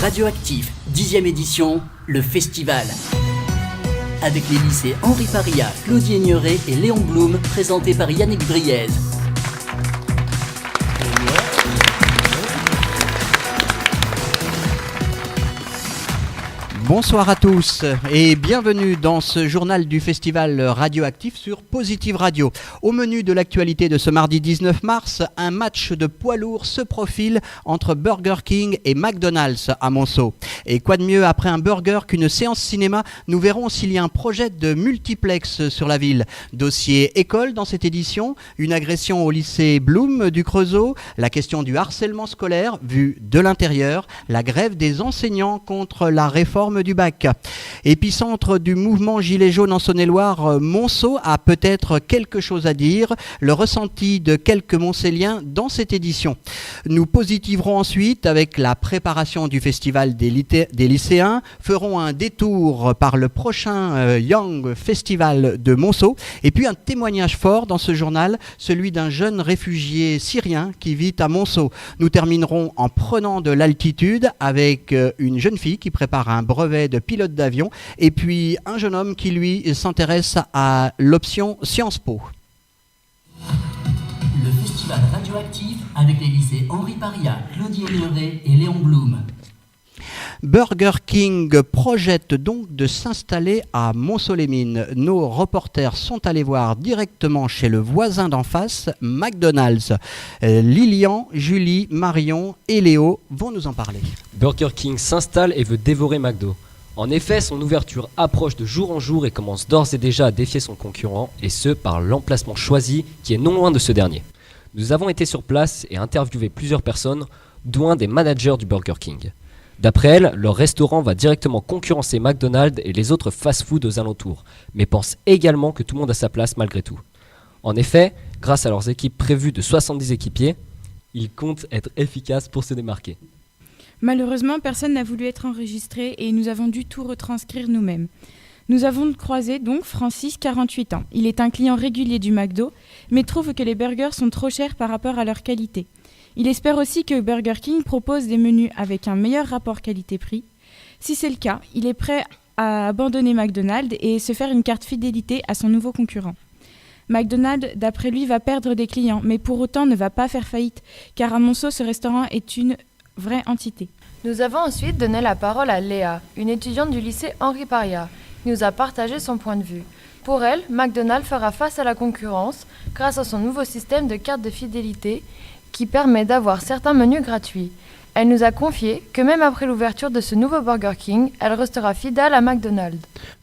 Radioactif, 10e édition, le festival. Avec les lycées Henri Paria, Claudie Aigneret et Léon Blum, présentés par Yannick Briez. Bonsoir à tous et bienvenue dans ce journal du festival radioactif sur Positive Radio. Au menu de l'actualité de ce mardi 19 mars, un match de poids lourd se profile entre Burger King et McDonald's à Monceau. Et quoi de mieux après un burger qu'une séance cinéma, nous verrons s'il y a un projet de multiplex sur la ville. Dossier école dans cette édition, une agression au lycée Blum du Creusot, la question du harcèlement scolaire vu de l'intérieur, la grève des enseignants contre la réforme du bac. Épicentre du mouvement Gilets jaunes en Saône-et-Loire, Monceau a peut-être quelque chose à dire, le ressenti de quelques Montcelliens dans cette édition. Nous positiverons ensuite avec la préparation du festival des lycéens, ferons un détour par le prochain Young Festival de Monceau et puis un témoignage fort dans ce journal, celui d'un jeune réfugié syrien qui vit à Monceau. Nous terminerons en prenant de l'altitude avec une jeune fille qui prépare un brevet de pilote d'avion et puis un jeune homme qui lui s'intéresse à l'option Sciences Po. Le festival radioactif avec les lycées Henri Paria, Claudie Aigneret et Léon Blum. Burger King projette donc de s'installer à Monceau-les-Mines. Nos reporters sont allés voir directement chez le voisin d'en face, McDonald's. Lilian, Julie, Marion et Léo vont nous en parler. Burger King s'installe et veut dévorer McDo. En effet, son ouverture approche de jour en jour et commence d'ores et déjà à défier son concurrent, et ce par l'emplacement choisi qui est non loin de ce dernier. Nous avons été sur place et interviewé plusieurs personnes, dont un des managers du Burger King. D'après elle, leur restaurant va directement concurrencer McDonald's et les autres fast-food aux alentours, mais pense également que tout le monde a sa place malgré tout. En effet, grâce à leurs équipes prévues de 70 équipiers, ils comptent être efficaces pour se démarquer. Malheureusement, personne n'a voulu être enregistré et nous avons dû tout retranscrire nous-mêmes. Nous avons croisé donc Francis, 48 ans. Il est un client régulier du McDo, mais trouve que les burgers sont trop chers par rapport à leur qualité. Il espère aussi que Burger King propose des menus avec un meilleur rapport qualité-prix. Si c'est le cas, il est prêt à abandonner McDonald's et se faire une carte fidélité à son nouveau concurrent. McDonald's, d'après lui, va perdre des clients, mais pour autant ne va pas faire faillite, car à Monceau, ce restaurant est une vraie entité. Nous avons ensuite donné la parole à Léa, une étudiante du lycée Henri Paria, qui nous a partagé son point de vue. Pour elle, McDonald's fera face à la concurrence grâce à son nouveau système de carte de fidélité qui permet d'avoir certains menus gratuits. Elle nous a confié que même après l'ouverture de ce nouveau Burger King, elle restera fidèle à McDonald's.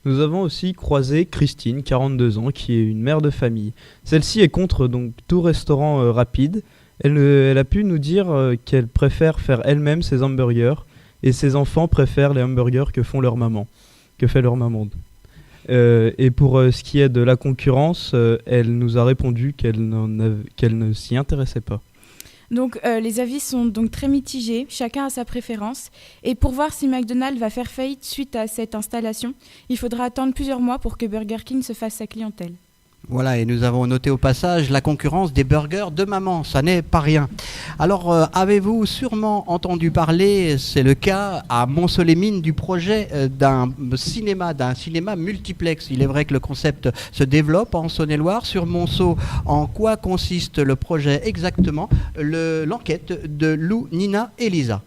Nous avons aussi croisé Christine, 42 ans, qui est une mère de famille. Celle-ci est contre donc tout restaurant rapide. Elle a pu nous dire qu'elle préfère faire elle-même ses hamburgers et ses enfants préfèrent les hamburgers que fait leur maman. Et pour ce qui est de la concurrence, elle nous a répondu qu'elle ne s'y intéressait pas. Donc les avis sont donc très mitigés, chacun a sa préférence. Et pour voir si McDonald's va faire faillite suite à cette installation, il faudra attendre plusieurs mois pour que Burger King se fasse sa clientèle. Voilà, et nous avons noté au passage la concurrence des burgers de maman, ça n'est pas rien. Alors, avez-vous sûrement entendu parler, c'est le cas à Monceau-les-Mines, du projet d'un cinéma multiplex. Il est vrai que le concept se développe en Saône-et-Loire. Sur Monceau, en quoi consiste le projet exactement? L'enquête de Lou, Nina et Lisa.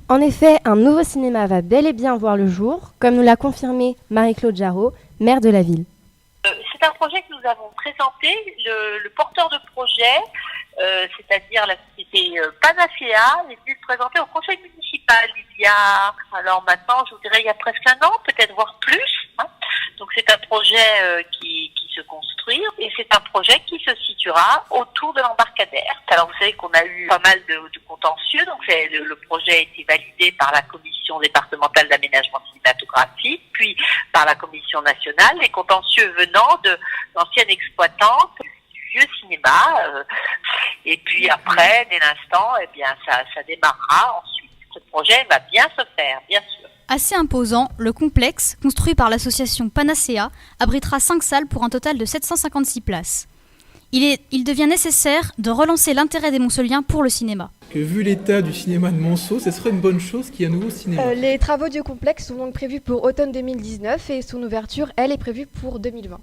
En effet, un nouveau cinéma va bel et bien voir le jour, comme nous l'a confirmé Marie-Claude Jarreau, maire de la ville. C'est un projet que nous avons présenté. Le porteur de projet, c'est-à-dire la société Panacea, est venu le présenter au conseil municipal il y a, alors maintenant, je vous dirais, il y a presque un an, peut-être voire plus. Donc c'est un projet qui se construit et c'est un projet qui se situera autour de l'embarcadère. Alors vous savez qu'on a eu pas mal de contentieux, donc le projet a été validé par la commission départementale d'aménagement cinématographique, puis par la commission nationale, les contentieux venant de l'ancienne exploitante du vieux cinéma. Et puis après, dès l'instant, eh bien ça démarrera ensuite. Ce projet va bien se faire, bien sûr. Assez imposant, le complexe, construit par l'association Panacea, abritera 5 salles pour un total de 756 places. Il devient nécessaire de relancer l'intérêt des Montcelliens pour le cinéma. que vu l'état du cinéma de Monceau, ce serait une bonne chose qu'il y ait un nouveau cinéma. Les travaux du complexe sont donc prévus pour automne 2019 et son ouverture, elle, est prévue pour 2020.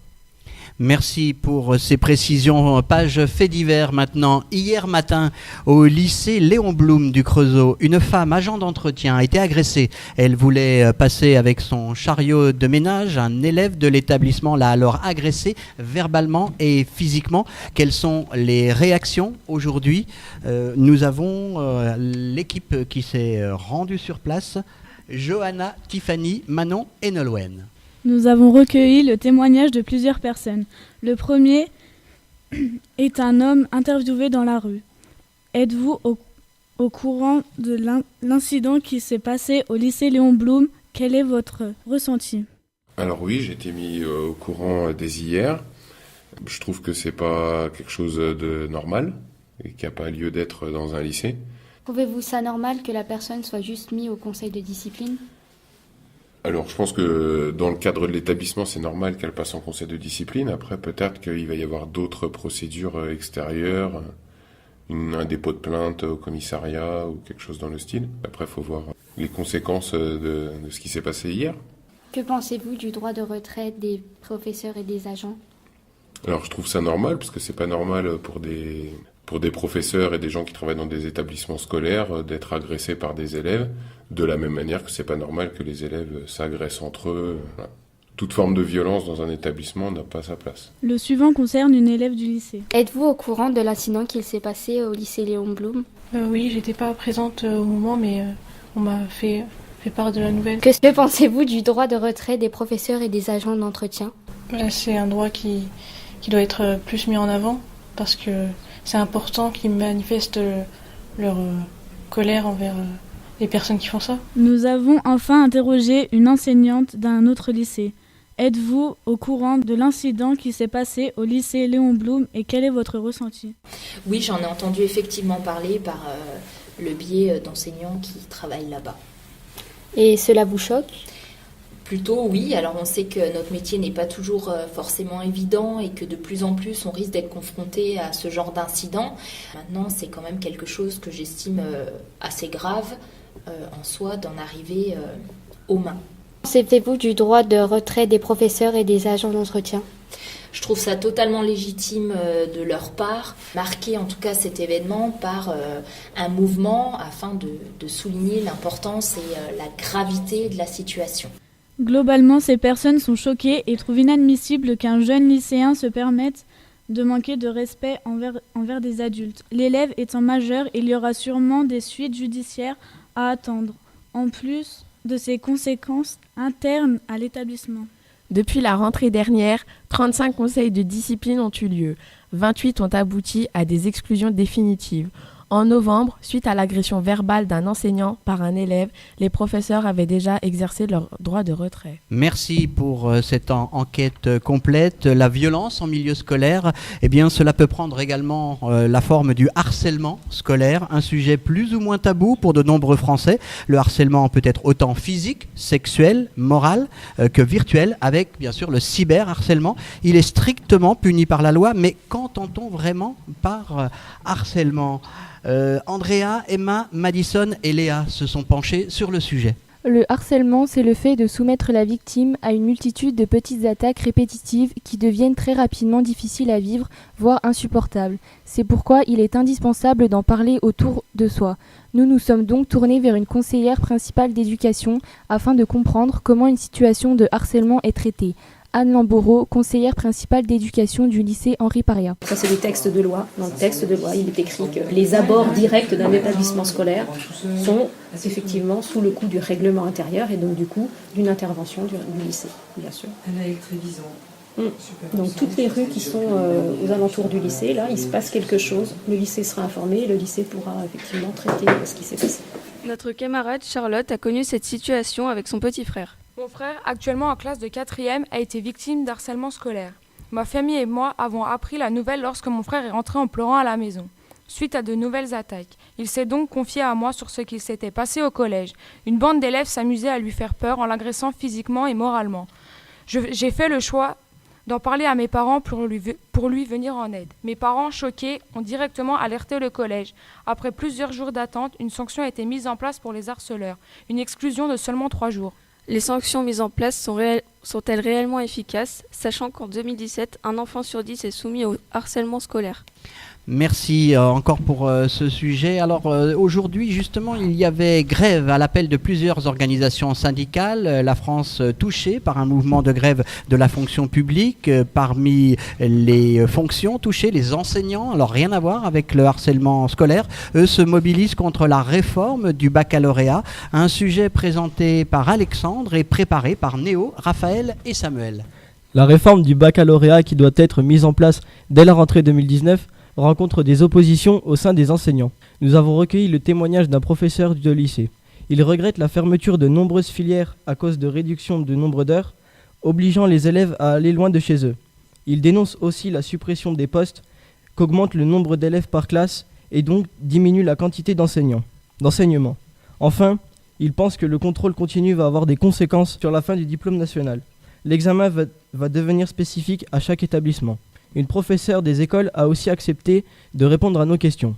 Merci pour ces précisions. Page fait divers maintenant. Hier matin, au lycée Léon Blum du Creusot, une femme agent d'entretien a été agressée. Elle voulait passer avec son chariot de ménage. Un élève de l'établissement l'a alors agressée verbalement et physiquement. Quelles sont les réactions aujourd'hui ? Nous avons l'équipe qui s'est rendue sur place. Johanna, Tiffany, Manon et Nolwenn. Nous avons recueilli le témoignage de plusieurs personnes. Le premier est un homme interviewé dans la rue. Êtes-vous au courant de l'incident qui s'est passé au lycée Léon Blum ? Quel est votre ressenti ? Alors oui, j'ai été mis au courant dès hier. Je trouve que c'est pas quelque chose de normal et qu'il n'y a pas lieu d'être dans un lycée. Trouvez-vous ça normal que la personne soit juste mise au conseil de discipline ? Alors, je pense que dans le cadre de l'établissement, c'est normal qu'elle passe en conseil de discipline. Après, peut-être qu'il va y avoir d'autres procédures extérieures, un dépôt de plainte au commissariat ou quelque chose dans le style. Après, il faut voir les conséquences de ce qui s'est passé hier. Que pensez-vous du droit de retrait des professeurs et des agents ? Alors, je trouve ça normal, parce que c'est pas normal pour des professeurs et des gens qui travaillent dans des établissements scolaires d'être agressés par des élèves, de la même manière que c'est pas normal que les élèves s'agressent entre eux. Voilà. Toute forme de violence dans un établissement n'a pas sa place. Le suivant concerne une élève du lycée. Êtes-vous au courant de l'incident qui s'est passé au lycée Léon Blum ? Oui, j'étais pas présente au moment, mais on m'a fait part de la nouvelle. Que pensez-vous du droit de retrait des professeurs et des agents d'entretien ? C'est un droit qui doit être plus mis en avant, parce que c'est important qu'ils manifestent leur colère envers les personnes qui font ça. Nous avons enfin interrogé une enseignante d'un autre lycée. Êtes-vous au courant de l'incident qui s'est passé au lycée Léon Blum et quel est votre ressenti ? Oui, j'en ai entendu effectivement parler par le biais d'enseignants qui travaillent là-bas. Et cela vous choque ? Plutôt oui, alors on sait que notre métier n'est pas toujours forcément évident et que de plus en plus on risque d'être confronté à ce genre d'incident. Maintenant, c'est quand même quelque chose que j'estime assez grave en soi d'en arriver aux mains. Pensez-vous du droit de retrait des professeurs et des agents d'entretien ? Je trouve ça totalement légitime de leur part, marquer en tout cas cet événement par un mouvement afin de souligner l'importance et la gravité de la situation. Globalement, ces personnes sont choquées et trouvent inadmissible qu'un jeune lycéen se permette de manquer de respect envers des adultes. L'élève étant majeur, il y aura sûrement des suites judiciaires à attendre, en plus de ses conséquences internes à l'établissement. Depuis la rentrée dernière, 35 conseils de discipline ont eu lieu. 28 ont abouti à des exclusions définitives. En novembre, suite à l'agression verbale d'un enseignant par un élève, les professeurs avaient déjà exercé leur droit de retrait. Merci pour cette enquête complète. La violence en milieu scolaire, eh bien, cela peut prendre également la forme du harcèlement scolaire, un sujet plus ou moins tabou pour de nombreux Français. Le harcèlement peut être autant physique, sexuel, moral que virtuel, avec bien sûr le cyberharcèlement. Il est strictement puni par la loi, mais qu'entend-on vraiment par harcèlement ? Andrea, Emma, Madison et Léa se sont penchés sur le sujet. Le harcèlement, c'est le fait de soumettre la victime à une multitude de petites attaques répétitives qui deviennent très rapidement difficiles à vivre, voire insupportables. C'est pourquoi il est indispensable d'en parler autour de soi. Nous sommes donc tournés vers une conseillère principale d'éducation afin de comprendre comment une situation de harcèlement est traitée. Anne Lambourreau, conseillère principale d'éducation du lycée Henri Paria. Ça, c'est des textes de loi. Dans le texte de loi, il est écrit que les abords directs d'un établissement scolaire sont effectivement sous le coup du règlement intérieur et donc du coup d'une intervention du lycée, bien sûr. Donc toutes les rues qui sont aux alentours du lycée, là, il se passe quelque chose. Le lycée sera informé et le lycée pourra effectivement traiter ce qui s'est passé. Notre camarade Charlotte a connu cette situation avec son petit frère. Mon frère, actuellement en classe de 4e, a été victime d'harcèlement scolaire. Ma famille et moi avons appris la nouvelle lorsque mon frère est rentré en pleurant à la maison, suite à de nouvelles attaques. Il s'est donc confié à moi sur ce qu'il s'était passé au collège. Une bande d'élèves s'amusait à lui faire peur en l'agressant physiquement et moralement. J'ai fait le choix d'en parler à mes parents pour lui venir en aide. Mes parents, choqués, ont directement alerté le collège. Après plusieurs jours d'attente, une sanction a été mise en place pour les harceleurs, une exclusion de seulement 3 jours. Les sanctions mises en place sont-elles réellement efficaces, sachant qu'en 2017, un enfant sur 10 est soumis au harcèlement scolaire? Merci encore pour ce sujet. Alors aujourd'hui, justement, il y avait grève à l'appel de plusieurs organisations syndicales. La France touchée par un mouvement de grève de la fonction publique. Parmi les fonctions touchées, les enseignants, alors rien à voir avec le harcèlement scolaire, eux se mobilisent contre la réforme du baccalauréat. Un sujet présenté par Alexandre et préparé par Néo, Raphaël et Samuel. La réforme du baccalauréat qui doit être mise en place dès la rentrée 2019 rencontre des oppositions au sein des enseignants. Nous avons recueilli le témoignage d'un professeur de lycée. Il regrette la fermeture de nombreuses filières à cause de réduction de nombre d'heures, obligeant les élèves à aller loin de chez eux. Il dénonce aussi la suppression des postes, qu'augmente le nombre d'élèves par classe et donc diminue la quantité d'enseignement. Enfin, il pense que le contrôle continu va avoir des conséquences sur la fin du diplôme national. L'examen va devenir spécifique à chaque établissement. Une professeure des écoles a aussi accepté de répondre à nos questions.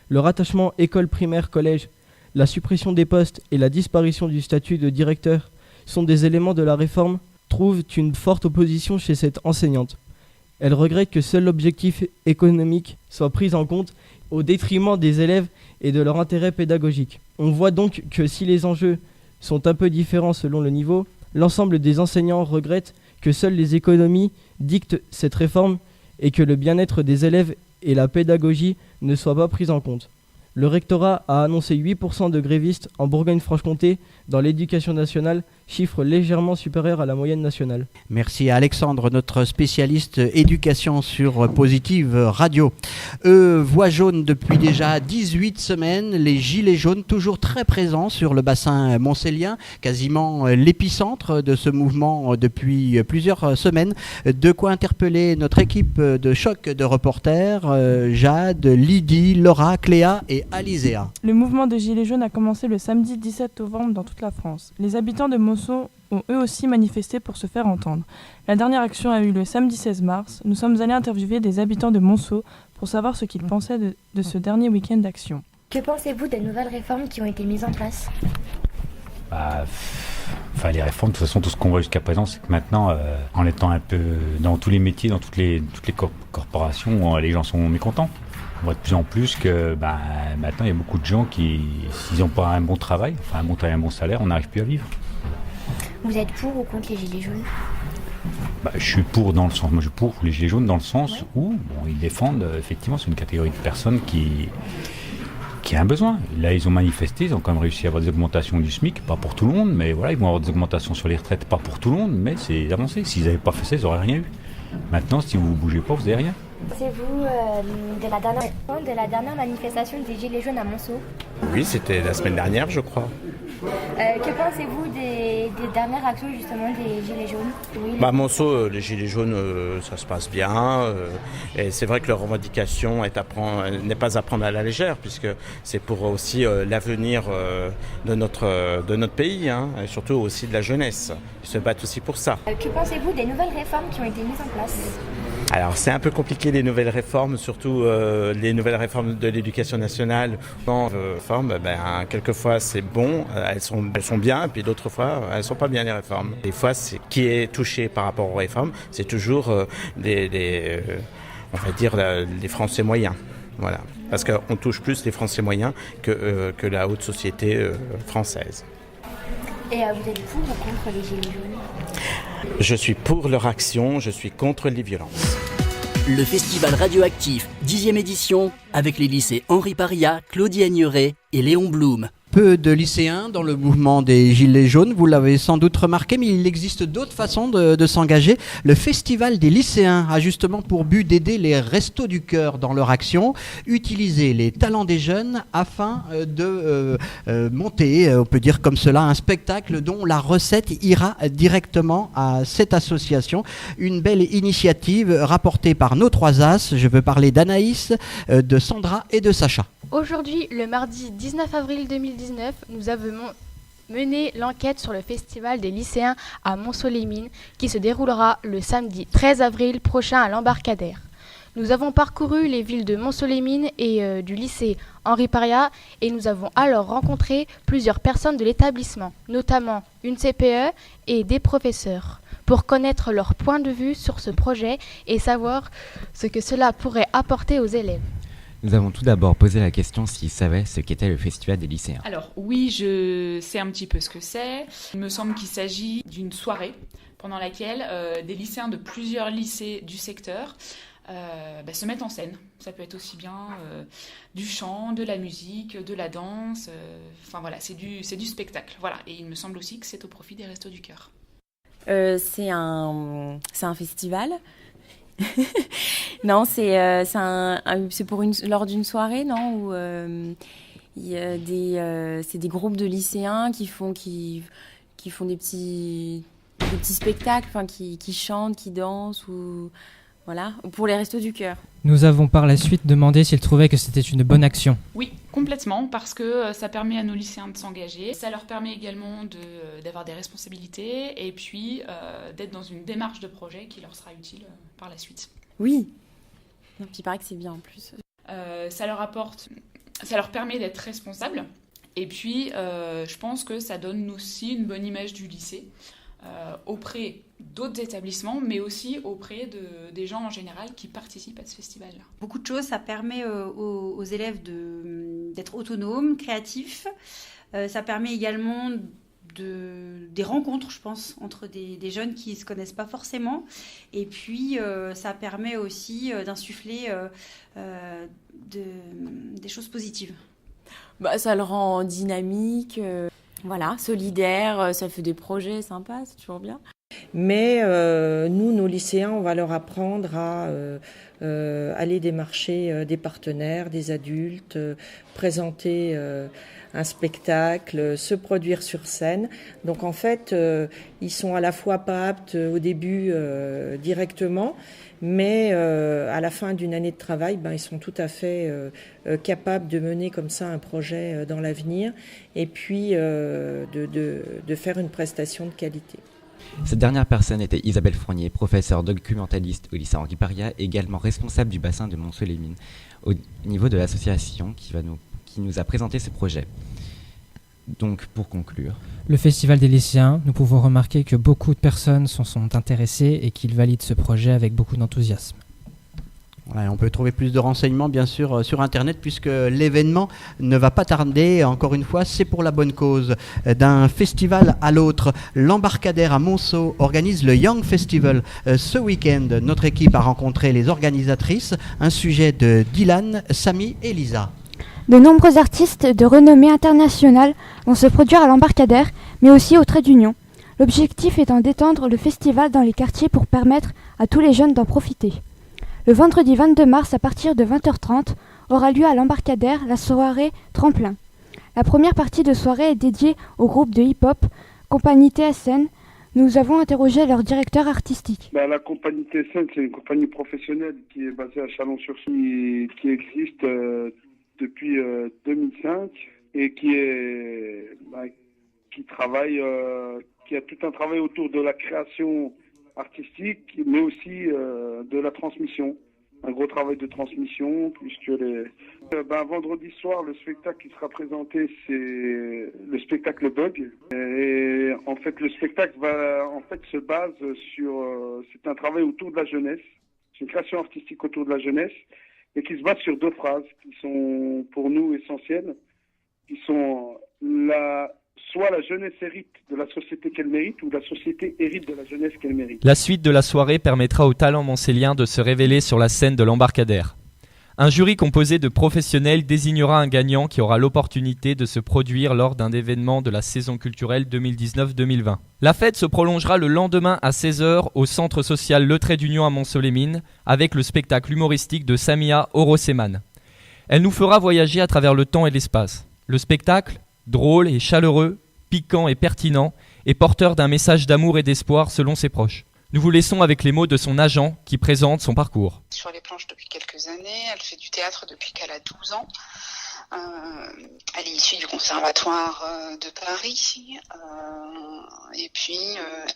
Le rattachement école primaire-collège, la suppression des postes et la disparition du statut de directeur sont des éléments de la réforme, trouvent une forte opposition chez cette enseignante. Elle regrette que seul l'objectif économique soit pris en compte au détriment des élèves et de leur intérêt pédagogique. On voit donc que si les enjeux sont un peu différents selon le niveau, l'ensemble des enseignants regrettent que seules les économies dictent cette réforme et que le bien-être des élèves et la pédagogie ne soient pas pris en compte. Le rectorat a annoncé 8% de grévistes en Bourgogne-Franche-Comté dans l'éducation nationale, chiffre légèrement supérieur à la moyenne nationale. Merci à Alexandre, notre spécialiste éducation sur Positive Radio. Voix jaune depuis déjà 18 semaines, les gilets jaunes toujours très présents sur le bassin montcellien, quasiment l'épicentre de ce mouvement depuis plusieurs semaines. De quoi interpeller notre équipe de choc de reporters, Jade, Lydie, Laura, Cléa et Alizéa. Le mouvement des gilets jaunes a commencé le samedi 17 novembre dans toute la France. Les habitants de Monceau ont eux aussi manifesté pour se faire entendre. La dernière action a eu le samedi 16 mars. Nous sommes allés interviewer des habitants de Monceau pour savoir ce qu'ils pensaient de ce dernier week-end d'action. Que pensez-vous des nouvelles réformes qui ont été mises en place ? Les réformes, de toute façon, tout ce qu'on voit jusqu'à présent, c'est que maintenant, en étant un peu dans tous les métiers, dans toutes les corporations, les gens sont mécontents. On voit de plus en plus que maintenant, il y a beaucoup de gens qui, s'ils n'ont pas un bon travail, un bon salaire, on n'arrive plus à vivre. Vous êtes pour ou contre les gilets jaunes ? Je suis pour dans le sens, moi je suis pour les gilets jaunes dans le sens où ils défendent, effectivement, c'est une catégorie de personnes qui a un besoin. Là, ils ont manifesté, ils ont quand même réussi à avoir des augmentations du SMIC, pas pour tout le monde, mais voilà, ils vont avoir des augmentations sur les retraites, pas pour tout le monde, mais c'est avancé. S'ils n'avaient pas fait ça, ils n'auraient rien eu. Maintenant, si vous ne bougez pas, vous n'avez rien. Pensez-vous de la dernière manifestation des Gilets jaunes à Monceau ? Oui, c'était la semaine dernière, je crois. Que pensez-vous des dernières actions justement des Gilets jaunes ? Oui, Monceau, les Gilets jaunes, ça se passe bien. Et c'est vrai que leur revendication n'est pas à prendre à la légère, puisque c'est pour aussi l'avenir de notre pays, et surtout aussi de la jeunesse. Ils se battent aussi pour ça. Que pensez-vous des nouvelles réformes qui ont été mises en place ? Alors c'est un peu compliqué les nouvelles réformes, surtout les nouvelles réformes de l'éducation nationale. Quelquefois c'est bon, elles sont bien, et puis d'autres fois elles sont pas bien les réformes. Des fois, qui est touché par rapport aux réformes, c'est toujours les Français moyens. Voilà, parce qu'on touche plus les Français moyens que la haute société française. Et vous êtes pour ou contre les Gilets jaunes ? Je suis pour leur action, je suis contre les violences. Le festival radioactif, 10e édition, avec les lycées Henri Paria, Claudie Aigneret et Léon Blum. Peu de lycéens dans le mouvement des Gilets jaunes, vous l'avez sans doute remarqué, mais il existe d'autres façons de s'engager. Le festival des lycéens a justement pour but d'aider les Restos du Cœur dans leur action, utiliser les talents des jeunes afin de monter, on peut dire comme cela, un spectacle dont la recette ira directement à cette association. Une belle initiative rapportée par nos 3 as, je veux parler d'Anaïs, de Sandra et de Sacha. Aujourd'hui, le mardi 19 avril 2019, mener l'enquête sur le festival des lycéens à Montceau-les-Mines qui se déroulera le samedi 13 avril prochain à l'Embarcadère. Nous avons parcouru les villes de Montceau-les-Mines et du lycée Henri Paria et nous avons alors rencontré plusieurs personnes de l'établissement, notamment une CPE et des professeurs, pour connaître leur point de vue sur ce projet et savoir ce que cela pourrait apporter aux élèves. Nous avons tout d'abord posé la question s'ils savaient ce qu'était le festival des lycéens. Alors oui, je sais un petit peu ce que c'est. Il me semble qu'il s'agit d'une soirée pendant laquelle des lycéens de plusieurs lycées du secteur se mettent en scène. Ça peut être aussi bien du chant, de la musique, de la danse. Enfin voilà, c'est du spectacle. Voilà. Et il me semble aussi que c'est au profit des Restos du Cœur. C'est un festival. Non, c'est lors d'une soirée, non, où il y a c'est des groupes de lycéens qui font des petits spectacles, enfin qui chantent, qui dansent ou voilà, pour les Restos du Cœur. Nous avons par la suite demandé s'ils trouvaient que c'était une bonne action. Oui, complètement, parce que ça permet à nos lycéens de s'engager. Ça leur permet également d'avoir des responsabilités et puis d'être dans une démarche de projet qui leur sera utile par la suite. Oui, puis il paraît que c'est bien en plus. Ça leur permet d'être responsables et puis je pense que ça donne aussi une bonne image du lycée auprès d'autres établissements, mais aussi auprès des gens en général qui participent à ce festival-là. Beaucoup de choses, ça permet aux élèves d'être autonomes, créatifs. Ça permet également des rencontres, je pense, entre des jeunes qui ne se connaissent pas forcément. Et puis, ça permet aussi d'insuffler des choses positives. Ça le rend dynamique, solidaire, ça fait des projets sympas, c'est toujours bien. Mais nous, nos lycéens, on va leur apprendre à aller démarcher des partenaires, des adultes, présenter un spectacle, se produire sur scène. Donc en fait, ils sont à la fois pas aptes au début directement, mais à la fin d'une année de travail, ils sont tout à fait capables de mener comme ça un projet dans l'avenir et puis de faire une prestation de qualité. Cette dernière personne était Isabelle Fournier, professeure documentaliste au lycée Henri Paria, également responsable du bassin de Montceau-les-Mines, au niveau de l'association qui nous a présenté ce projet. Donc, pour conclure... Le Festival des lycéens, nous pouvons remarquer que beaucoup de personnes sont intéressées et qu'ils valident ce projet avec beaucoup d'enthousiasme. Ouais, on peut trouver plus de renseignements bien sûr sur Internet puisque l'événement ne va pas tarder. Encore une fois, c'est pour la bonne cause. D'un festival à l'autre, l'Embarcadère à Monceau organise le Young Festival. Ce week-end, notre équipe a rencontré les organisatrices. Un sujet de Dylan, Samy et Lisa. De nombreux artistes de renommée internationale vont se produire à l'Embarcadère, mais aussi au Trait d'Union. L'objectif étant d'étendre le festival dans les quartiers pour permettre à tous les jeunes d'en profiter. Le vendredi 22 mars, à partir de 20h30, aura lieu à l'Embarcadère la soirée Tremplin. La première partie de soirée est dédiée au groupe de hip-hop Compagnie TSN. Nous avons interrogé leur directeur artistique. La compagnie TSN, c'est une compagnie professionnelle qui est basée à Chalon-sur-Saône, qui existe depuis 2005 et qui travaille, qui a tout un travail autour de la création artistique, mais aussi de la transmission. Un gros travail de transmission, puisque vendredi soir, le spectacle qui sera présenté, c'est le spectacle Bug. Et en fait, le spectacle se base sur... c'est un travail autour de la jeunesse. C'est une création artistique autour de la jeunesse et qui se base sur deux phrases qui sont pour nous essentielles, qui sont soit la jeunesse hérite de la société qu'elle mérite, ou la société hérite de la jeunesse qu'elle mérite. La suite de la soirée permettra aux talents montcéliens de se révéler sur la scène de l'Embarcadère. Un jury composé de professionnels désignera un gagnant qui aura l'opportunité de se produire lors d'un événement de la saison culturelle 2019-2020. La fête se prolongera le lendemain à 16h au centre social Le Trait d'Union à Montceau-les-Mines avec le spectacle humoristique de Samia Oroseman. Elle nous fera voyager à travers le temps et l'espace. Le spectacle, drôle et chaleureux, piquant et pertinent, et porteur d'un message d'amour et d'espoir selon ses proches. Nous vous laissons avec les mots de son agent qui présente son parcours. Sur les planches depuis quelques années, elle fait du théâtre depuis qu'elle a 12 ans. Elle est issue du Conservatoire de Paris et puis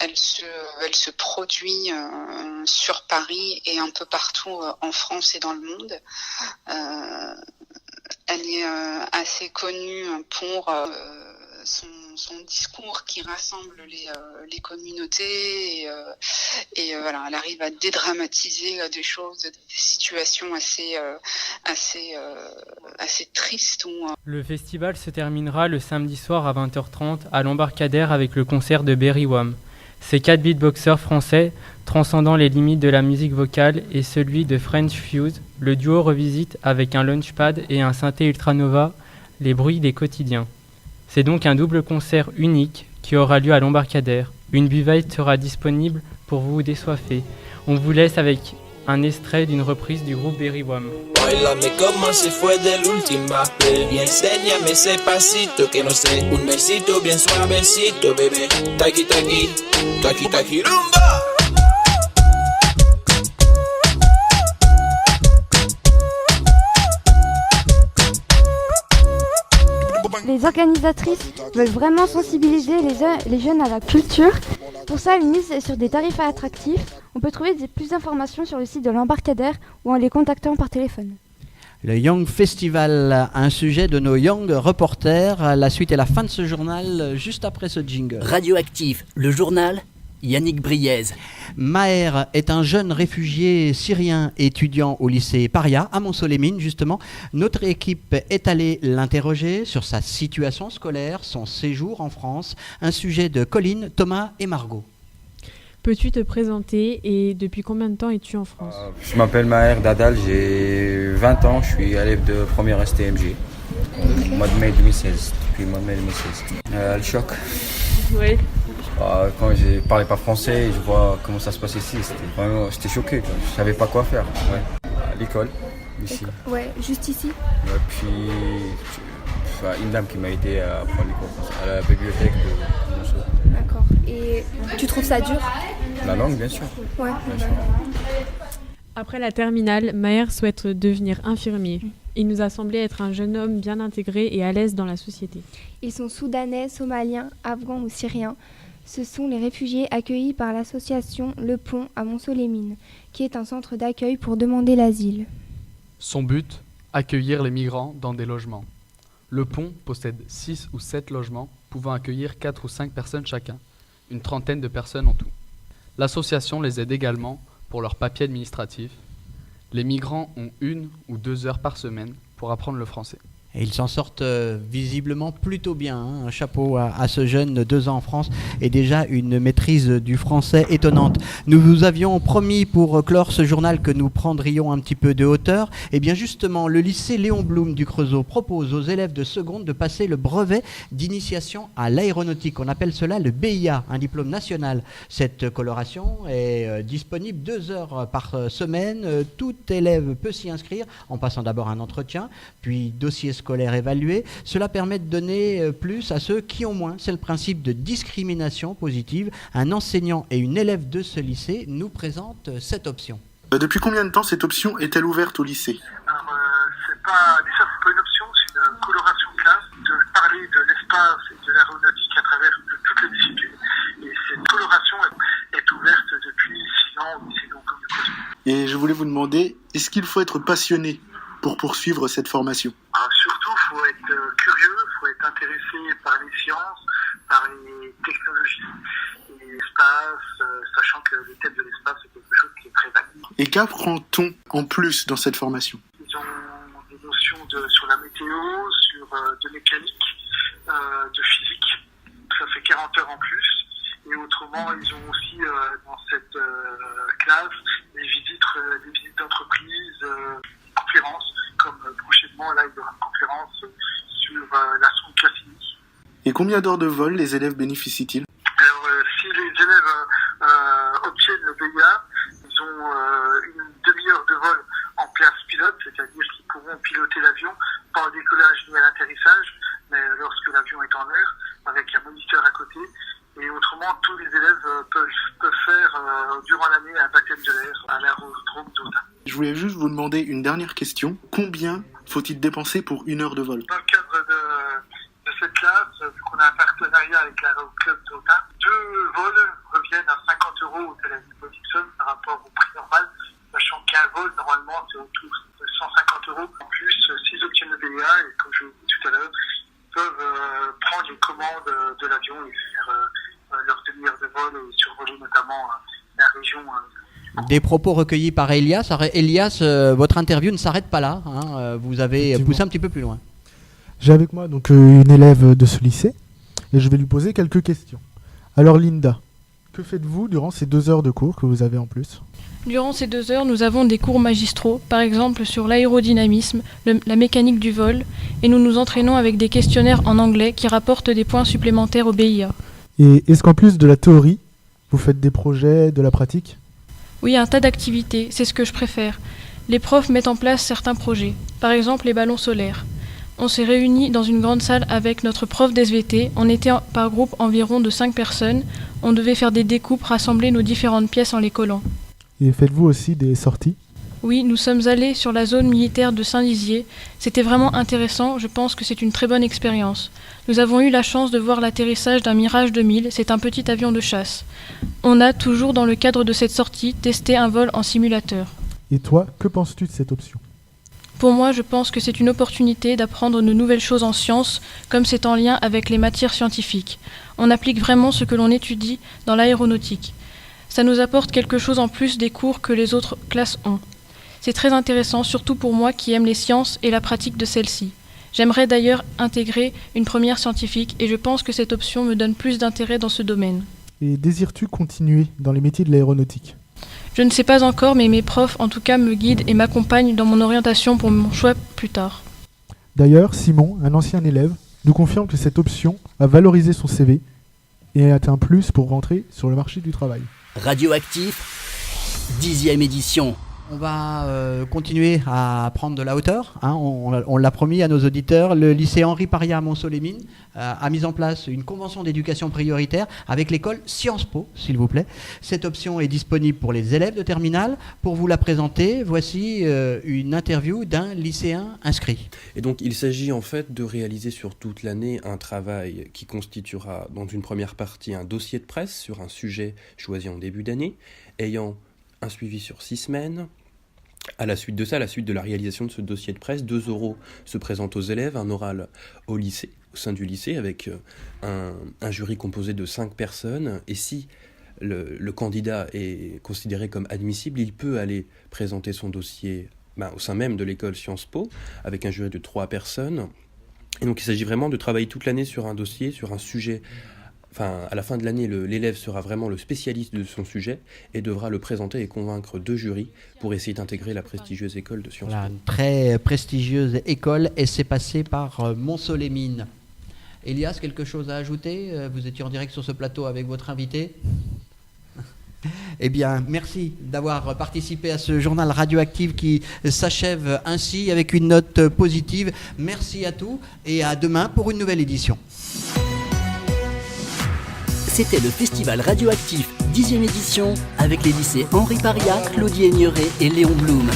elle se produit sur Paris et un peu partout en France et dans le monde. Elle est assez connue pour son discours qui rassemble les communautés et voilà, elle arrive à dédramatiser des choses, des situations assez tristes. Le festival se terminera le samedi soir à 20h30 à l'Embarcadère avec le concert de Berry Wham. Ces 4 beatboxers français, transcendant les limites de la musique vocale, et celui de French Fuse, le duo revisite avec un launchpad et un synthé Ultranova les bruits des quotidiens. C'est donc un double concert unique qui aura lieu à l'Embarcadère. Une buvette sera disponible pour vous désoiffer. On vous laisse avec un extrait d'une reprise du groupe Berry Wham. Bailame como si fue de la última vez y enséñame ese pasito que no sé, un besito bien suavecito, bebé. Taki taki, taki taki rumba. Les organisatrices veulent vraiment sensibiliser les jeunes à la culture. Pour ça, elles misent sur des tarifs attractifs. On peut trouver plus d'informations sur le site de l'Embarcadère ou en les contactant par téléphone. Le Young Festival, un sujet de nos Young reporters. La suite et la fin de ce journal, juste après ce jingle. Radioactif, le journal, Yannick Briez. Maher est un jeune réfugié syrien étudiant au lycée Paria, à Montceau-les-Mines justement. Notre équipe est allée l'interroger sur sa situation scolaire, son séjour en France. Un sujet de Colline, Thomas et Margot. Peux-tu te présenter et depuis combien de temps es-tu en France ? Je m'appelle Maher Dadal, j'ai 20 ans, je suis élève de première STMG. Mois de mai 2016, depuis le mois de mai 2016. Le choc. Oui. Quand je parlais pas français et je vois comment ça se passe ici, j'étais choqué, quoi. Je savais pas quoi faire. Ouais. À l'école, ici. Ouais, juste ici. Et puis une dame qui m'a aidé à apprendre les cours à la bibliothèque de Monceau. D'accord. Et tu trouves ça dur ? La langue, bien sûr. Ouais. Bien sûr. Après la terminale, Maher souhaite devenir infirmier. Il nous a semblé être un jeune homme bien intégré et à l'aise dans la société. Ils sont soudanais, somaliens, afghans ou syriens. Ce sont les réfugiés accueillis par l'association Le Pont à Montceau-les-Mines, qui est un centre d'accueil pour demander l'asile. Son but, accueillir les migrants dans des logements. Le Pont possède 6 ou 7 logements pouvant accueillir 4 ou 5 personnes chacun, une trentaine de personnes en tout. L'association les aide également pour leurs papiers administratifs. Les migrants ont 1 ou 2 heures par semaine pour apprendre le français. Et ils s'en sortent visiblement plutôt bien. Un chapeau à ce jeune, 2 ans en France, et déjà une maîtrise du français étonnante. Nous vous avions promis pour clore ce journal que nous prendrions un petit peu de hauteur. Et bien justement, le lycée Léon Blum du Creusot propose aux élèves de seconde de passer le brevet d'initiation à l'aéronautique. On appelle cela le BIA, un diplôme national. Cette coloration est disponible 2 heures par semaine. Tout élève peut s'y inscrire en passant d'abord un entretien, puis dossier scolaire évalué. Cela permet de donner plus à ceux qui ont moins. C'est le principe de discrimination positive. Un enseignant et une élève de ce lycée nous présentent cette option. Depuis combien de temps cette option est-elle ouverte au lycée ? Alors, c'est pas une option, c'est une coloration de classe, de parler de l'espace et de l'aéronautique à travers toutes les disciplines. Et cette coloration est ouverte depuis 6 ans au lycée Léon Blum du Creusot. Et je voulais vous demander, est-ce qu'il faut être passionné pour poursuivre cette formation ? Surtout, il faut être curieux, il faut être intéressé par les sciences, par les technologies et l'espace, sachant que le thème de l'espace est quelque chose qui est très vague. Et qu'apprend-on en plus dans cette formation ? Ils ont des notions sur la météo, sur de mécanique, de physique. Ça fait 40 heures en plus. Et autrement, ils ont aussi dans cette classe des visites d'entreprises, conférences, comme prochainement, là, il y aura une conférence sur la sonde Cassini. Et combien d'heures de vol les élèves bénéficient-ils ? Alors, si les élèves obtiennent le BIA, ils ont une demi-heure de vol en place pilote, c'est-à-dire qu'ils pourront piloter l'avion, pas au décollage ni à l'atterrissage, mais lorsque l'avion est en l'air, avec un moniteur à côté. Et autrement, tous les élèves peuvent faire durant l'année un baptême de l'air à l'aérodrome d'Autun. Je voulais juste vous demander une dernière question. Combien faut-il dépenser pour 1 heure de vol? Dans le cadre de cette classe, vu qu'on a un partenariat avec l'aéroclub d'Autun, 2 vols reviennent à 50 € au Tel Aviv Boston par rapport au prix normal, sachant qu'un vol, normalement, c'est autour de 150 €. En plus, s'ils obtiennent le BA, et comme je vous l'ai dit tout à l'heure, ils peuvent prendre les commandes de l'avion et faire leur demi-heure de vol et survoler notamment la région. Des propos recueillis par Elias. Alors, Elias, votre interview ne s'arrête pas là. Vous avez poussé un petit peu plus loin. J'ai avec moi donc une élève de ce lycée et je vais lui poser quelques questions. Alors Linda, que faites-vous durant ces 2 heures de cours que vous avez en plus? Durant ces 2 heures, nous avons des cours magistraux, par exemple sur l'aérodynamisme, la mécanique du vol, et nous nous entraînons avec des questionnaires en anglais qui rapportent des points supplémentaires au BIA. Et est-ce qu'en plus de la théorie, vous faites des projets, de la pratique? Oui, un tas d'activités, c'est ce que je préfère. Les profs mettent en place certains projets, par exemple les ballons solaires. On s'est réunis dans une grande salle avec notre prof d'SVT, on était par groupe environ de 5 personnes, on devait faire des découpes, rassembler nos différentes pièces en les collant. Et faites-vous aussi des sorties? Oui, nous sommes allés sur la zone militaire de Saint-Dizier, c'était vraiment intéressant, je pense que c'est une très bonne expérience. Nous avons eu la chance de voir l'atterrissage d'un Mirage 2000, c'est un petit avion de chasse. On a, toujours dans le cadre de cette sortie, testé un vol en simulateur. Et toi, que penses-tu de cette option? Pour moi, je pense que c'est une opportunité d'apprendre de nouvelles choses en sciences, comme c'est en lien avec les matières scientifiques. On applique vraiment ce que l'on étudie dans l'aéronautique. Ça nous apporte quelque chose en plus des cours que les autres classes ont. C'est très intéressant, surtout pour moi qui aime les sciences et la pratique de celles-ci. J'aimerais d'ailleurs intégrer une première scientifique et je pense que cette option me donne plus d'intérêt dans ce domaine. Et désires-tu continuer dans les métiers de l'aéronautique? Je ne sais pas encore, mais mes profs en tout cas me guident et m'accompagnent dans mon orientation pour mon choix plus tard. D'ailleurs, Simon, un ancien élève, nous confirme que cette option a valorisé son CV et est un plus pour rentrer sur le marché du travail. Radioactif, 10e édition. On va continuer à prendre de la hauteur. On l'a promis à nos auditeurs. Le lycée Henri Paria à Montceau-les-Mines a mis en place une convention d'éducation prioritaire avec l'école Sciences Po, s'il vous plaît. Cette option est disponible pour les élèves de terminale. Pour vous la présenter, voici une interview d'un lycéen inscrit. Et donc, il s'agit en fait de réaliser sur toute l'année un travail qui constituera dans une première partie un dossier de presse sur un sujet choisi en début d'année, ayant un suivi sur 6 semaines. À la suite de ça, à la suite de la réalisation de ce dossier de presse, 2 oraux se présentent aux élèves, un oral au lycée, au sein du lycée, avec un jury composé de 5 personnes. Et si le candidat est considéré comme admissible, il peut aller présenter son dossier au sein même de l'école Sciences Po, avec un jury de 3 personnes. Et donc il s'agit vraiment de travailler toute l'année sur un dossier, sur un sujet. À la fin de l'année, l'élève sera vraiment le spécialiste de son sujet et devra le présenter et convaincre 2 jurys pour essayer d'intégrer la prestigieuse école de Sciences Po. Une très prestigieuse école et c'est passé par Montceau-les-Mines. Elias, quelque chose à ajouter? Vous étiez en direct sur ce plateau avec votre invité. Eh bien, merci d'avoir participé à ce journal radioactif qui s'achève ainsi avec une note positive. Merci à tous et à demain pour une nouvelle édition. C'était le Festival Radioactif 10e édition avec les lycées Henri Paria, Claudie Aigneret et Léon Blum.